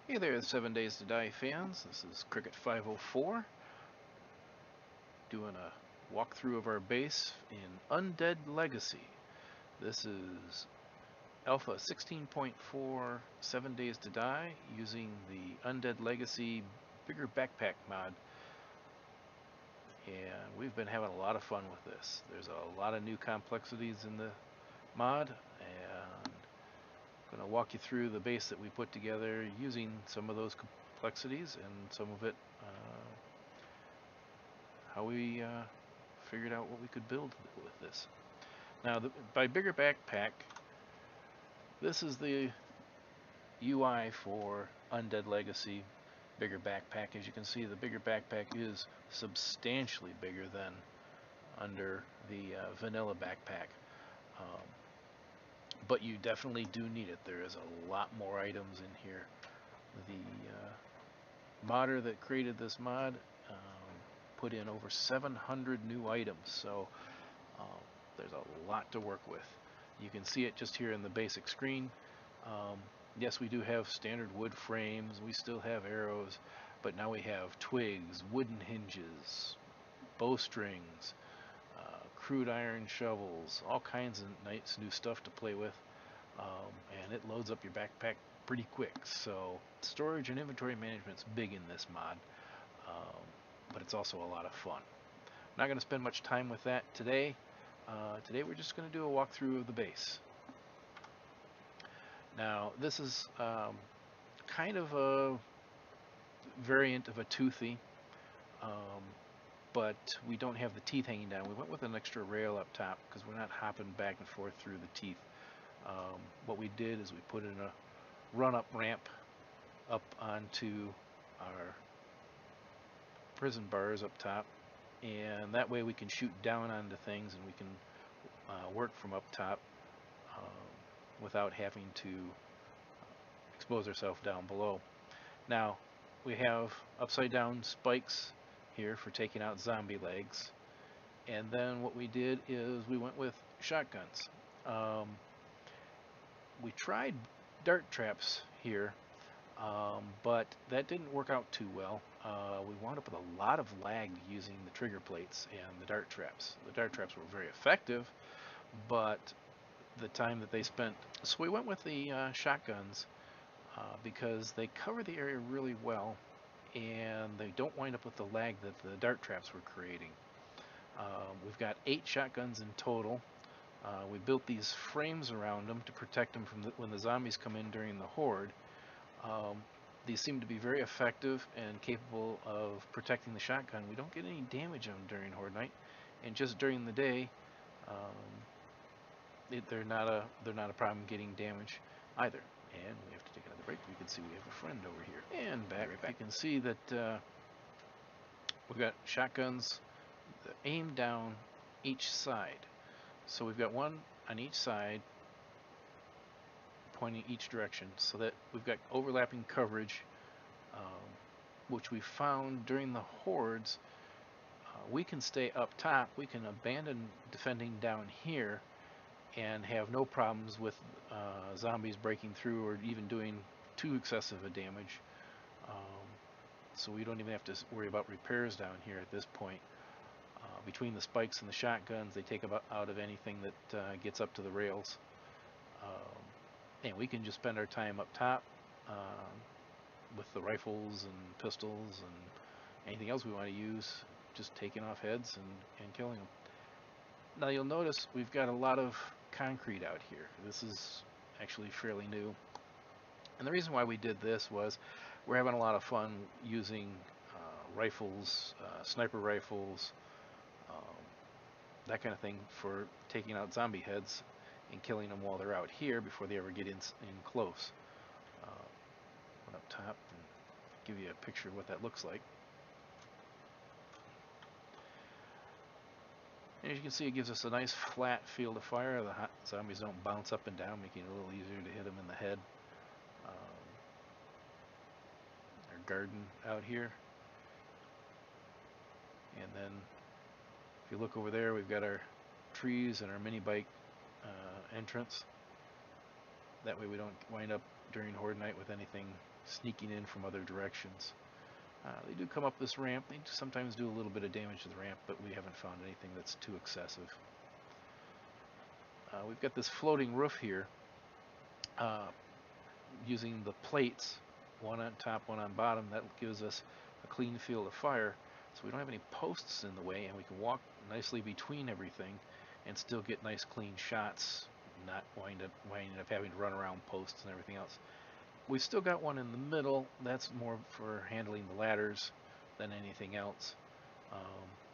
Hey there, 7 Days to Die fans. This is Cricket 504 doing a walkthrough of our base in Undead Legacy. This is Alpha 16.4 7 Days to Die using the Undead Legacy Bigger Backpack mod. And we've been having a lot of fun with this. There's a lot of new complexities in the mod, and I'm going to walk you through the base that we put together using some of those complexities and some of it how we figured out what we could build with this. Now, by Bigger Backpack, this is the UI for Undead Legacy Bigger Backpack. As you can see, the Bigger Backpack is substantially bigger than under the vanilla backpack. Um, but you definitely do need it. There is a lot more items in here. The modder that created this mod put in over 700 new items, so um, there's a lot to work with. You can see it just here in the basic screen. Yes, we do have standard wood frames, we still have arrows, but now we have twigs, wooden hinges, bowstrings, crude iron shovels, all kinds of nice new stuff to play with, and it loads up your backpack pretty quick. So storage and inventory management's big in this mod, but it's also a lot of fun. I'm not going to spend much time with that today. Today we're just going to do a walkthrough of the base. Now this is kind of a variant of a toothy, um, but we don't have the teeth hanging down. We went with an extra rail up top because we're not hopping back and forth through the teeth. What we did is we put in a run-up ramp up onto our prison bars up top, and that way we can shoot down onto things and we can work from up top without having to expose ourselves down below. Now we have upside down spikes here for taking out zombie legs, and then what we did is we went with shotguns. We tried dart traps here, but that didn't work out too well. We wound up with a lot of lag using the trigger plates and the dart traps. The dart traps were very effective, but the time that they spent. So we went with the shotguns because they cover the area really well, and they don't wind up with the lag that the dart traps were creating. We've got 8 shotguns in total. We built these frames around them to protect them from when the zombies come in during the horde. These seem to be very effective and capable of protecting the shotgun. We don't get any damage on them during horde night, and just during the day, they're not a problem getting damage either. And we have to take another break. You can see we have a friend over here. And back. Right back. You can see that we've got shotguns aimed down each side. So we've got one on each side pointing each direction, so that we've got overlapping coverage, which we found during the hordes. We can stay up top, we can abandon defending down here and have no problems with zombies breaking through or even doing too excessive a damage. So we don't even have to worry about repairs down here at this point. Between the spikes and the shotguns, they take out of anything that gets up to the rails. And we can just spend our time up top with the rifles and pistols and anything else we want to use, just taking off heads and killing them. Now you'll notice we've got a lot of concrete out here. This is actually fairly new. And the reason why we did this was we're having a lot of fun using rifles, sniper rifles, that kind of thing for taking out zombie heads and killing them while they're out here before they ever get in close. Put up top and give you a picture of what that looks like. And as you can see, it gives us a nice flat field of fire. The hot zombies don't bounce up and down, making it a little easier to hit them in the head. Our garden out here. And then if you look over there, we've got our trees and our mini bike entrance. That way we don't wind up during horde night with anything sneaking in from other directions. They do come up this ramp. They sometimes do a little bit of damage to the ramp, but we haven't found anything that's too excessive. We've got this floating roof here, using the plates, one on top, one on bottom. That gives us a clean field of fire, so we don't have any posts in the way, and we can walk nicely between everything and still get nice clean shots, not winding up having to run around posts and everything else. We've still got one in the middle. That's more for handling the ladders than anything else,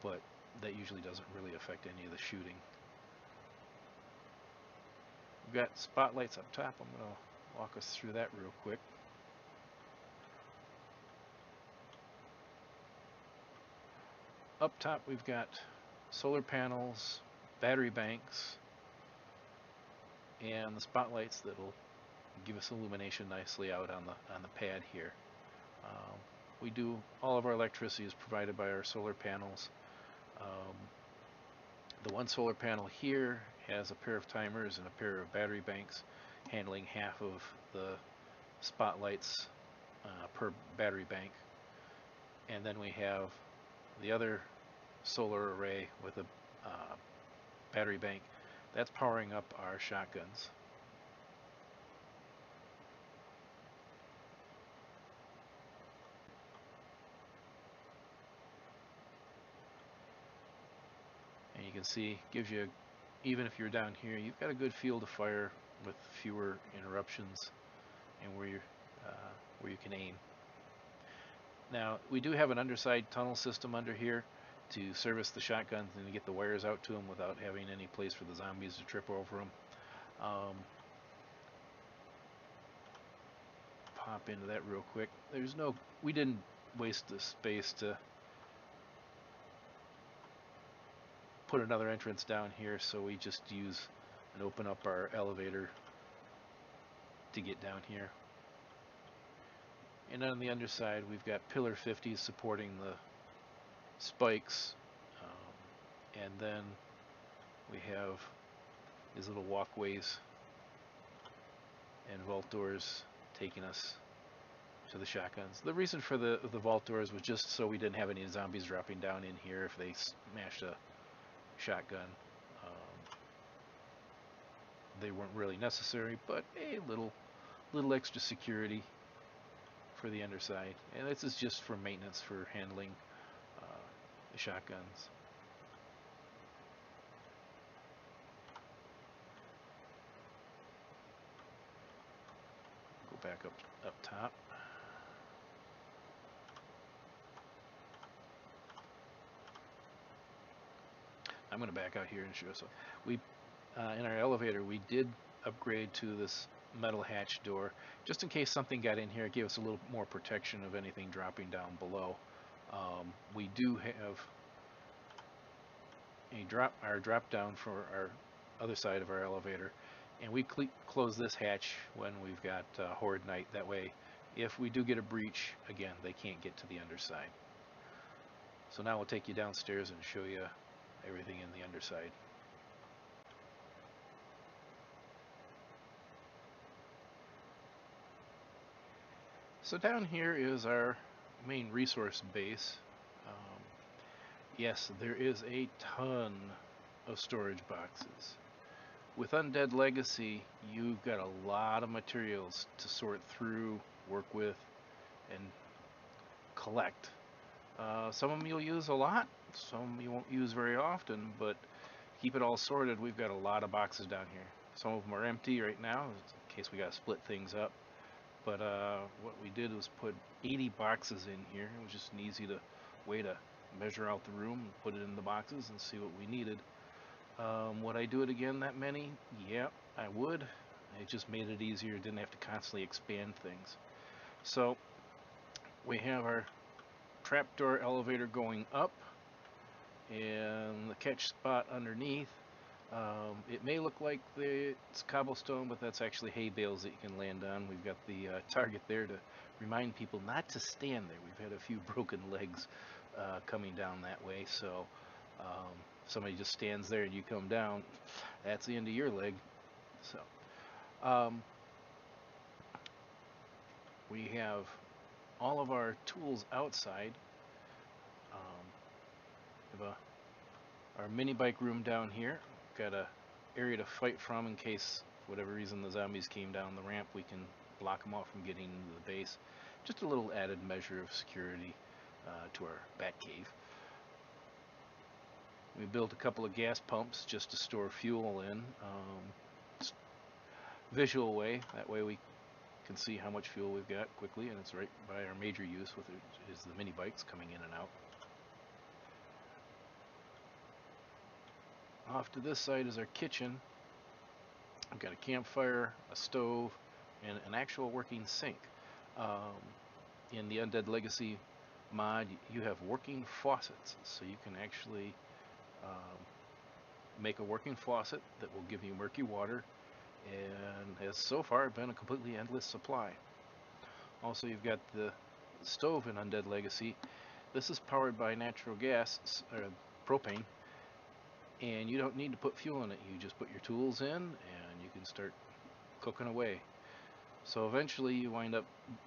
but that usually doesn't really affect any of the shooting. We've got spotlights up top. I'm going to walk us through that real quick. Up top we've got solar panels, battery banks, and the spotlights that'll give us illumination nicely out on the pad here. We do all of our electricity is provided by our solar panels. The one solar panel here has a pair of timers and a pair of battery banks handling half of the spotlights per battery bank, and then we have the other solar array with a battery bank that's powering up our shotguns. And you can see, gives you, even if you're down here, you've got a good field of fire with fewer interruptions and where you can aim. Now, we do have an underside tunnel system under here to service the shotguns and to get the wires out to them without having any place for the zombies to trip over them. Pop into that real quick. We didn't waste the space to put another entrance down here, so we just use and open up our elevator to get down here. And on the underside, we've got pillar 50s supporting the spikes, and then we have these little walkways and vault doors taking us to the shotguns. The reason for the vault doors was just so we didn't have any zombies dropping down in here if they smashed a shotgun. They weren't really necessary, but a little extra security for the underside. And this is just for maintenance for handling the shotguns. Go back up top. I'm going to back out here and show. So we, in our elevator, we did upgrade to this metal hatch door, just in case something got in here. It gave us a little more protection of anything dropping down below. We do have our drop down for our other side of our elevator, and we close this hatch when we've got Horde Night. That way, if we do get a breach, again, they can't get to the underside. So now we'll take you downstairs and show you everything in the underside. So down here is our main resource base. Yes, there is a ton of storage boxes. With Undead Legacy, you've got a lot of materials to sort through, work with, and collect. Some of them you'll use a lot, some you won't use very often, but keep it all sorted. We've got a lot of boxes down here. Some of them are empty right now, in case we got to split things up. But what we did was put 80 boxes in here. It was just an easy way to measure out the room and put it in the boxes and see what we needed. Would I do it again that many? Yeah, I would. It just made it easier. Didn't have to constantly expand things. So we have our trapdoor elevator going up and the catch spot underneath. It may look like it's cobblestone, but that's actually hay bales that you can land on. We've got the target there to remind people not to stand there. We've had a few broken legs coming down that way, so somebody just stands there and you come down, that's the end of your leg. So We have all of our tools outside. We have our mini bike room down here. Got a area to fight from in case, for whatever reason, the zombies came down the ramp. We can block them off from getting into the base. Just a little added measure of security to our bat cave. We built a couple of gas pumps just to store fuel in. Visual way, that way we can see how much fuel we've got quickly, and it's right by our major use, which is the mini bikes coming in and out. Off to this side is our kitchen. We've got a campfire, a stove, and an actual working sink. In the Undead Legacy mod, you have working faucets, so you can actually make a working faucet that will give you murky water, and has so far been a completely endless supply. Also, you've got the stove in Undead Legacy. This is powered by natural gas, propane, and you don't need to put fuel in it. You just put your tools in and you can start cooking away. So eventually you wind up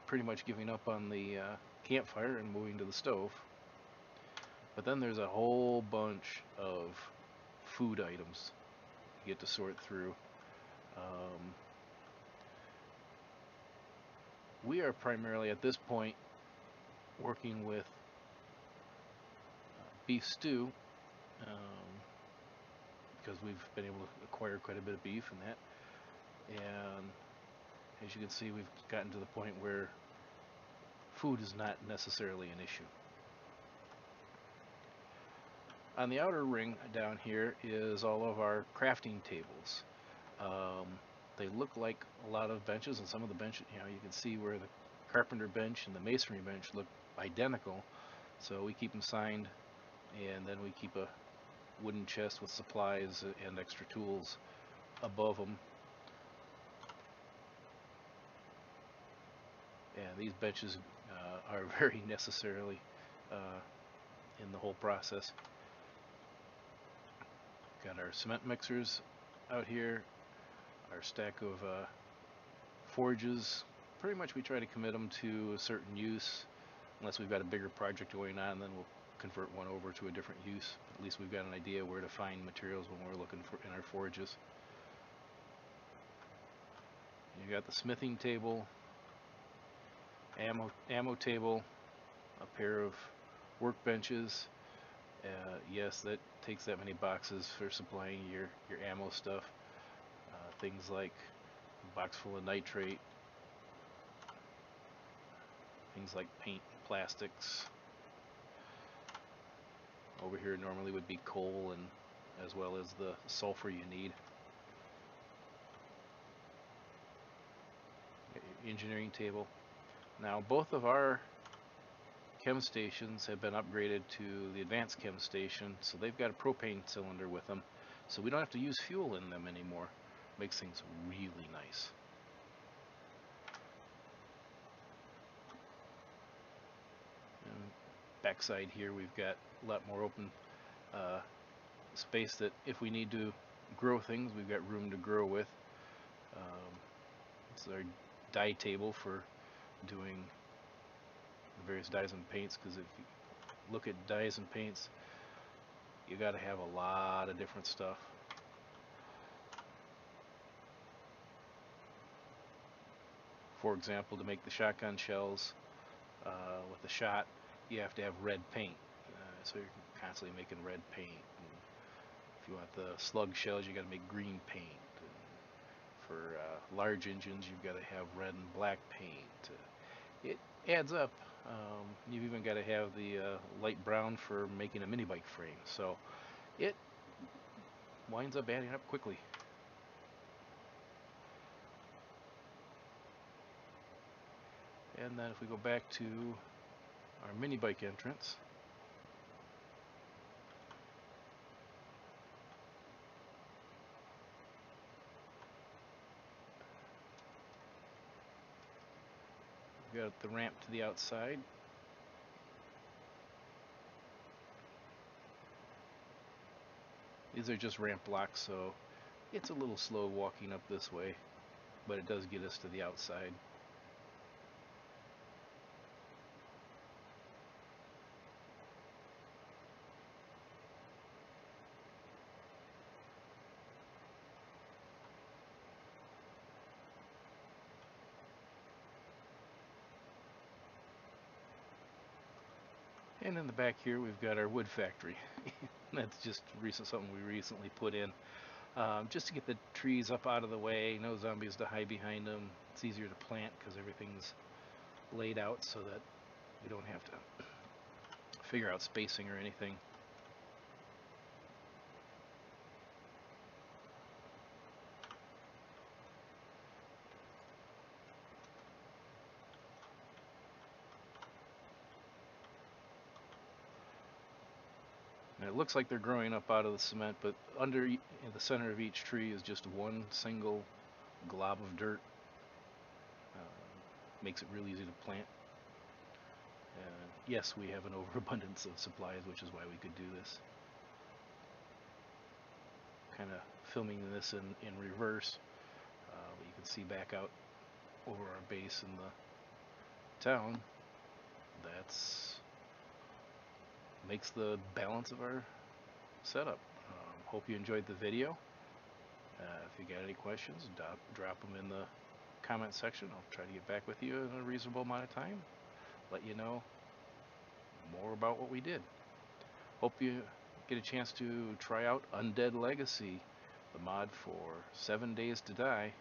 pretty much giving up on the campfire and moving to the stove. But then there's a whole bunch of food items you get to sort through. We are primarily at this point working with beef stew, because we've been able to acquire quite a bit of beef and that. And as you can see, we've gotten to the point where food is not necessarily an issue. On the outer ring down here is all of our crafting tables. They look like a lot of benches, and some of the benches, you can see where the carpenter bench and the masonry bench look identical. So we keep them signed, and then we keep a wooden chest with supplies and extra tools above them. And these benches are very necessarily in the whole process. Got our cement mixers out here, our stack of forges. Pretty much we try to commit them to a certain use, unless we've got a bigger project going on, then we'll convert one over to a different use. But at least we've got an idea where to find materials when we're looking for in our forges. You got the smithing table, ammo table, a pair of workbenches. Yes, that takes that many boxes for supplying your ammo stuff. Things like a box full of nitrate, things like paint, plastics. Over here normally would be coal, and as well as the sulfur you need. Engineering table. Now both of our chem stations have been upgraded to the advanced chem station, so they've got a propane cylinder with them, so we don't have to use fuel in them anymore. Makes things really nice. And backside here we've got a lot more open space that if we need to grow things, we've got room to grow with. It's our dye table for doing various dyes and paints, because if you look at dyes and paints, you got to have a lot of different stuff. For example, to make the shotgun shells with the shot, you have to have red paint, so you're constantly making red paint. And if you want the slug shells, you got to make green paint. And for large engines, you've got to have red and black paint. It adds up. You've even got to have the light brown for making a mini bike frame, so it winds up adding up quickly. And then if we go back to our mini bike entrance, we've got the ramp to the outside. These are just ramp blocks, so it's a little slow walking up this way, but it does get us to the outside. And in the back here, we've got our wood factory. That's just something we recently put in, just to get the trees up out of the way. No zombies to hide behind them. It's easier to plant because everything's laid out so that we don't have to figure out spacing or anything. And it looks like they're growing up out of the cement, but in the center of each tree is just one single glob of dirt. Makes it real easy to plant. Yes, we have an overabundance of supplies, which is why we could do this. Kind of filming this in reverse. You can see back out over our base in the town. That's makes the balance of our setup. Hope you enjoyed the video. If you got any questions, drop them in the comment section. I'll try to get back with you in a reasonable amount of time. Let you know more about what we did. Hope you get a chance to try out Undead Legacy, the mod for 7 Days to Die.